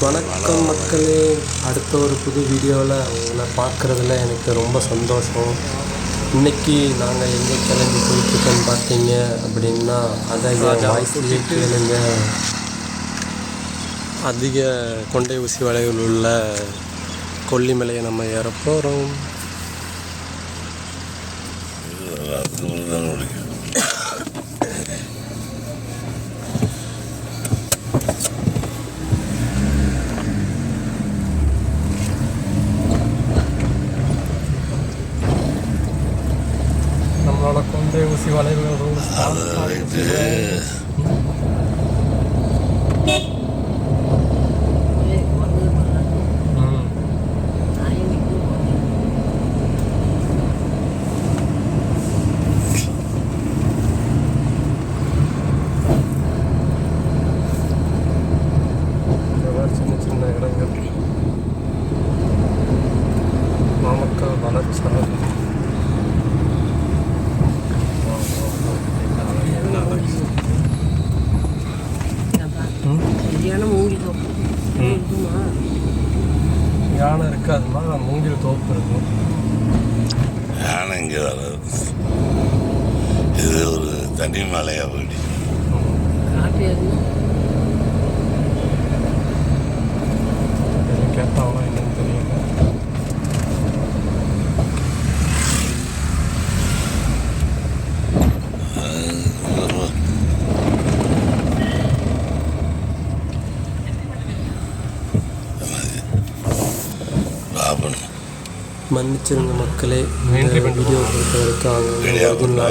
வணக்கம் மக்களே, அடுத்த ஒரு புது வீடியோவில் உங்களை பார்க்குறதுல எனக்கு ரொம்ப சந்தோஷம். இன்றைக்கி நாங்கள் எங்கே கிளம்பி போயிட்டுருக்கோன்னு பார்த்தீங்க அப்படின்னா, அதை வாய்ஸ்லேயே கேளுங்க. அதிக கொண்டை ஊசி வளைவில் உள்ள கொல்லிமலையை நம்ம ஏற போகிறோம். நம்மளோட கொண்டை ஊசி வளைவுகள் ரோடு சின்ன சின்ன இடங்கள் நாமக்கல் வளர்ச்சாலை. யானை இருக்காதுமா, மூங்கில் தோப்பு இருக்கும். யானை இங்கே வராது. இது ஒரு தனி மலையா போயிடுச்சு. கேட்டாலும் என்னன்னு தெரியல. மன்னிச்சிருங்க மக்களே, இந்த வீடியோ பொறுத்த வரைக்கும் அவங்க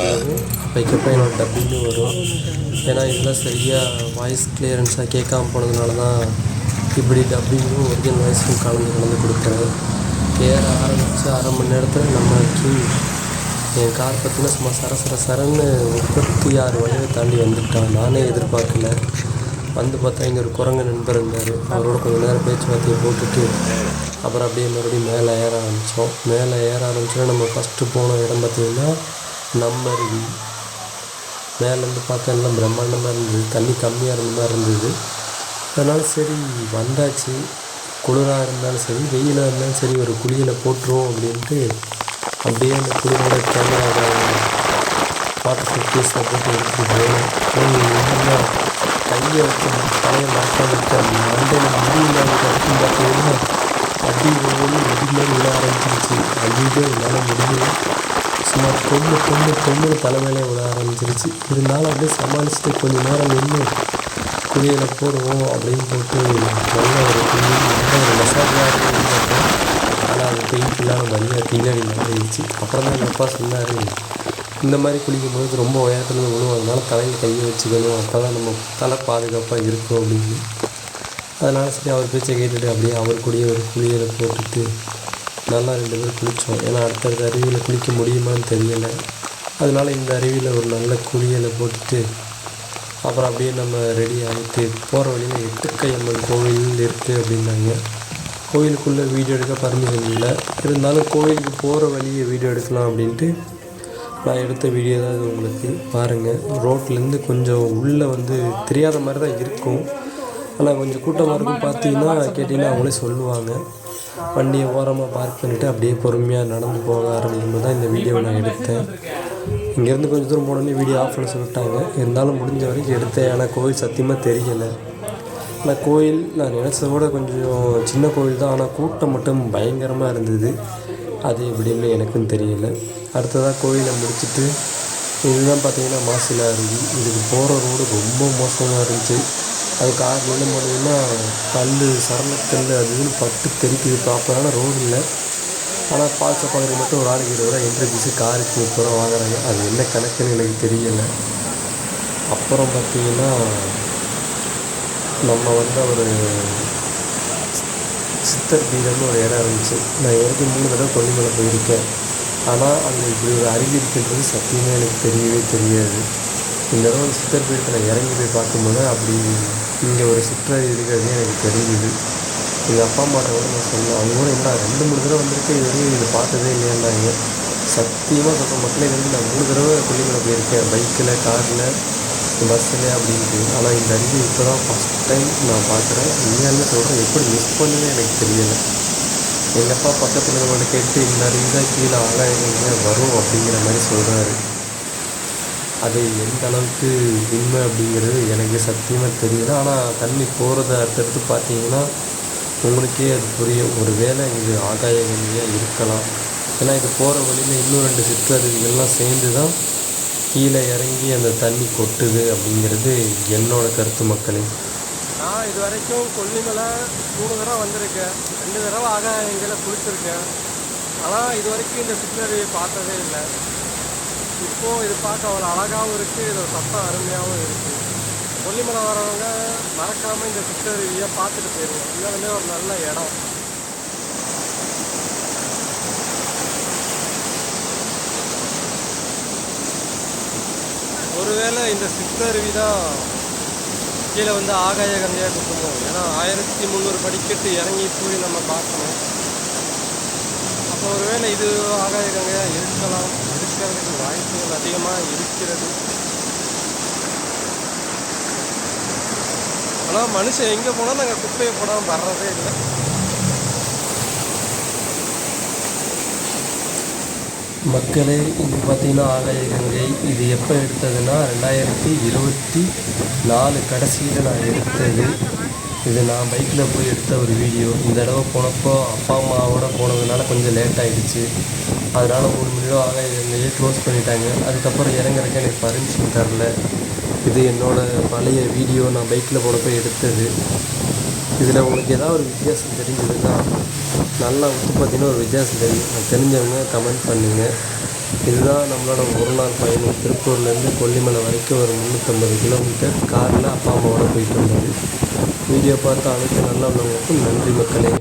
அப்பைக்கப்போ என்னோட டப்பிங்கும் வரும். ஏன்னா இதெல்லாம் சரியாக வாய்ஸ் கிளியரன்ஸாக கேட்காம போனதுனால தான் இப்படி டப்பிங்கும் ஒரிஜினல் வாய்ஸும் கலந்து கொடுக்குறேன். ஏற ஆரம்பித்து அரை மணி நேரத்தில் நம்ம என் கார் பார்த்திங்கன்னா சும்மா சரன்னு 36 வழியை தாண்டி வந்துட்டான். நானே எதிர்பார்க்கல. வந்து பார்த்தா இங்கே ஒரு குரங்கு நண்பர் இருந்தார். அவரோட கொஞ்சம் நேரம் பேச்சுவார்த்தையை போட்டுட்டு அப்புறம் அப்படியே மறுபடியும் மேலே ஏற ஆரம்பித்தோம். மேலே ஏற ஆரம்பிச்சோன்னா நம்ம ஃபஸ்ட்டு போன இடம் பார்த்திங்கன்னா நம்மருவி. மேலேருந்து பார்த்தா எல்லாம் பிரம்மாண்டமாக இருந்தது. தண்ணி கம்மியாக இருந்த மாதிரி இருந்தது. அதனால் சரி வந்தாச்சு. குளிராக இருந்தாலும் சரி வெயிலாக இருந்தாலும் சரி ஒரு குளியலை போட்டுருவோம் அப்படின்ட்டு அப்படியே அந்த குளிரோட கேமராவை வாட்டர் ஃபேஸில் போட்டு எடுத்துகிட்டு போனோம். கையை வச்சு தலையை மறக்காம வச்சு மண்டையில் முடியல வரைக்கும் பார்த்தீங்கன்னா அடி ஒவ்வொரு மாதிரி விட ஆரம்பிச்சிருச்சு. அடியே என்னால் முடியல. சும்மா பொண்ணு தலைமையிலே விட ஆரம்பிச்சிருச்சு. இருந்தாலும் அப்படியே சமாளிச்சுட்டு கொஞ்சம் நேரம் நின்று குளியலை போடுவோம் அப்படின்னு போட்டு நல்ல ஒரு குழி நல்ல ஒரு மசாஜாக இருந்தப்போ, ஆனால் அது பெயின்ஃபுல்லான வழியாக பின்னாடி மாறிடுச்சு. அப்புறம் தான் எங்கள் அப்பா சொன்னார், இந்த மாதிரி குளிக்கும்போது ரொம்ப உயரத்துலேருந்து விழுவும், அதனால தலையில் கையை வச்சுக்கணும், அப்போ தான் நம்ம தலை பாதுகாப்பாக இருக்கும் அப்படின்னு. அதனால் சரி அவர் பேச்சை கேட்டுட்டு அப்படியே அவர் கூடயே ஒரு குளியலை போட்டுட்டு நல்லா 2 பேர் குளித்தோம். ஏன்னா அடுத்தடுத்த அருவியில் குளிக்க முடியுமான்னு தெரியலை. அதனால் இந்த அருவியில் ஒரு நல்ல குளியலை போட்டுட்டு அப்புறம் அப்படியே நம்ம ரெடி ஆகிட்டு போகிற வழியில் எட்டுக்கையம்மன் கோவில் இருக்குது அப்படின்னாங்க. கோவிலுக்குள்ளே வீடியோ எடுக்க பர்மிஷன் இல்லை. இருந்தாலும் கோவிலுக்கு போகிற வழியை வீடியோ எடுக்கலாம் அப்படின்ட்டு நான் எடுத்த வீடியோ தான் இது. உங்களுக்கு பாருங்கள், ரோட்லேருந்து கொஞ்சம் உள்ளே தெரியாத மாதிரி தான் இருக்கும். ஆனால் கொஞ்சம் கூட்டமாக இருக்கும். பார்த்தீங்கன்னா கேட்டிங்கன்னா அவங்களே சொல்லுவாங்க. வண்டியை ஓரமாக பார்க் பண்ணிவிட்டு அப்படியே பொறுமையாக நடந்து போக ஆரம்பிக்கும்போது தான் இந்த வீடியோவை நான் எடுத்தேன். இங்கேருந்து கொஞ்சம் தூரம் போனோடனே வீடியோ ஆஃப் பண்ண சொல்லிட்டாங்க. இருந்தாலும் முடிஞ்ச வரைக்கும் எடுத்தேன். ஆனால் கோவில் சத்தியமாக தெரியலை. ஆனால் கோயில் நான் நினச்சதை விட கொஞ்சம் சின்ன கோவில் தான். ஆனால் கூட்டம் மட்டும் பயங்கரமாக இருந்தது. அது எப்படின்னு எனக்கும் தெரியலை. அடுத்ததாக கோயிலை முடிச்சுட்டு இதுதான் பார்த்தீங்கன்னா மாசிலா அருவி. இதுக்கு போகிற ரோடு ரொம்ப மோசமாக இருந்துச்சு. அது கார் என்ன போனீங்கன்னா சரளக்கல் அதுன்னு பட்டு தெரிக்குது. ப்ராப்பரான ரோடு இல்லை. ஆனால் பால்ச பகுதிக்கு மட்டும் ஒரு ஆளுக்கு 20 ரூபா என்ட்ரி ஃபீஸு, காருக்கு 30 ரூபா வாங்குறாங்க. அது என்ன கணக்குன்னு எனக்கு தெரியலை. அப்புறம் பார்த்திங்கன்னா நம்ம ஒரு சித்தர் பீடம்னு ஒரு இடம் இருந்துச்சு. நான் வரைக்கும் 3 தடவை கொல்லிமலை போயிருக்கேன். ஆனால் அங்கே இப்படி ஒரு அருவி இருக்கின்றது சத்தியமாக எனக்கு தெரியவே தெரியாது. இந்த தடவை சித்தர் பீடத்தில் இறங்கி போய் பார்க்கும்போது அப்படி இங்கே ஒரு சிற்றறிவு இருக்கிறதே எனக்கு தெரிஞ்சுது. எங்கள் அப்பா அம்மாட்ட கூட நான் சொன்னேன். அவங்க கூட என்ன 2-3 தடவை வந்திருக்கு, இது வரைக்கும் இது பார்த்ததே இல்லையாண்டாங்க. சத்தியமாக சொல்கிற மக்களே நான் 3 தடவை கொல்லிமலை போயிருக்கேன். பைக்கில், காரில், பஸ்ஸில் அப்படின்ட்டு. ஆனால் இந்த அருவி இப்போ தான் ஃபஸ்ட் டைம் நான் பார்க்குறேன். உண்மையாலுமே சொல்கிறேன், எப்படி மிஸ் பண்ணுன்னு எனக்கு தெரியலை. எங்கள் அப்பா பக்கத்தில் இருக்கவங்கள்ட்ட கேட்டு இந்த அருவி தான் கீழே ஆகாயங்க வரும் அப்படிங்கிற மாதிரி சொல்கிறாரு. அது எந்த அளவுக்கு உண்மை அப்படிங்கிறது எனக்கு சத்தியமாக தெரியல. ஆனால் தண்ணி போகிறத அடுத்தடுத்து பார்த்தீங்கன்னா உங்களுக்கே அது புரியும். ஒரு வேளை இது ஆகாய கங்கையாக இருக்கலாம். ஏன்னா இது போகிற வழியில் இன்னும் 2 சிற்றருவிகள்லாம் சேர்ந்து தான் கீழே இறங்கி அந்த தண்ணி கொட்டுது அப்படிங்கிறது என்னோடய கருத்து மக்களே. நான் இது வரைக்கும் கொல்லிமலை 3 தடவை வந்திருக்கேன். 2 தடவை ஆகாய கங்கையில் குளிச்சிருக்கேன். ஆனால் இது வரைக்கும் இந்த சிற்றருவியை பார்த்ததே இல்லை. இப்போது இது பார்க்க அவ்வளோ அழகாகவும் இருக்குது, இதோட சத்தம் அருமையாகவும் இருக்குது. கொல்லிமலை வரவங்க மறக்காமல் இந்த சிற்றருவியை பார்த்துட்டு போயிடுவோம். இன்னுமே ஒரு நல்ல இடம். ஒருவேளை இந்த சிற்றருவி தான் கீழே வந்து ஆகாய கங்கையாக குத்துமோ. ஏன்னா 1300 படிக்கட்டு இறங்கி போய் நம்ம பார்க்கணும். அப்போ ஒருவேளை இது ஆகாய கங்கையாக இருக்கலாம், இருக்கிறதுக்கு வாய்ப்புகள் அதிகமாக இருக்கிறது. ஆனால் மனுஷன் எங்கே போனால் நாங்கள் குப்பையை போடாமல் வர்றதே இல்லை. மக்களே, இது பார்த்திங்கன்னா ஆகாய கங்கை. இது எப்போ எடுத்ததுன்னா 2024 கடைசியில் நான் எடுத்தது. இது நான் பைக்கில் போய் எடுத்த ஒரு வீடியோ. இந்த தடவை போனப்போ அப்பா அம்மாவோட போனதுனால கொஞ்சம் லேட் ஆகிடுச்சு. அதனால் 3 மணி நேரம் ஆகாய கங்கையை க்ளோஸ் பண்ணிட்டாங்க. அதுக்கப்புறம் இறங்குறதுக்கு எனக்கு பர்மிஷன் தரல. இது என்னோடய பழைய வீடியோ, நான் பைக்கில் போனப்போ எடுத்தது. இதில் உங்களுக்கு ஏதாவது ஒரு வித்தியாசம் தெரிஞ்சதுன்னா நல்லா வந்து பார்த்திங்கன்னா ஒரு வித்தியாசம் தெரிஞ்சவங்க கமெண்ட் பண்ணுங்கள். இதுதான் நம்மளோட ஒரு நாள் பயணம். திருப்பூர்லேருந்து கொல்லிமலை வரைக்கும் ஒரு 350 கிலோமீட்டர் காரில் அப்பா அம்மாவோட போயிட்டு வந்தது. வீடியோ பார்த்து அனைத்து நல்ல உள்ளவங்களுக்கும் நன்றி மக்களே.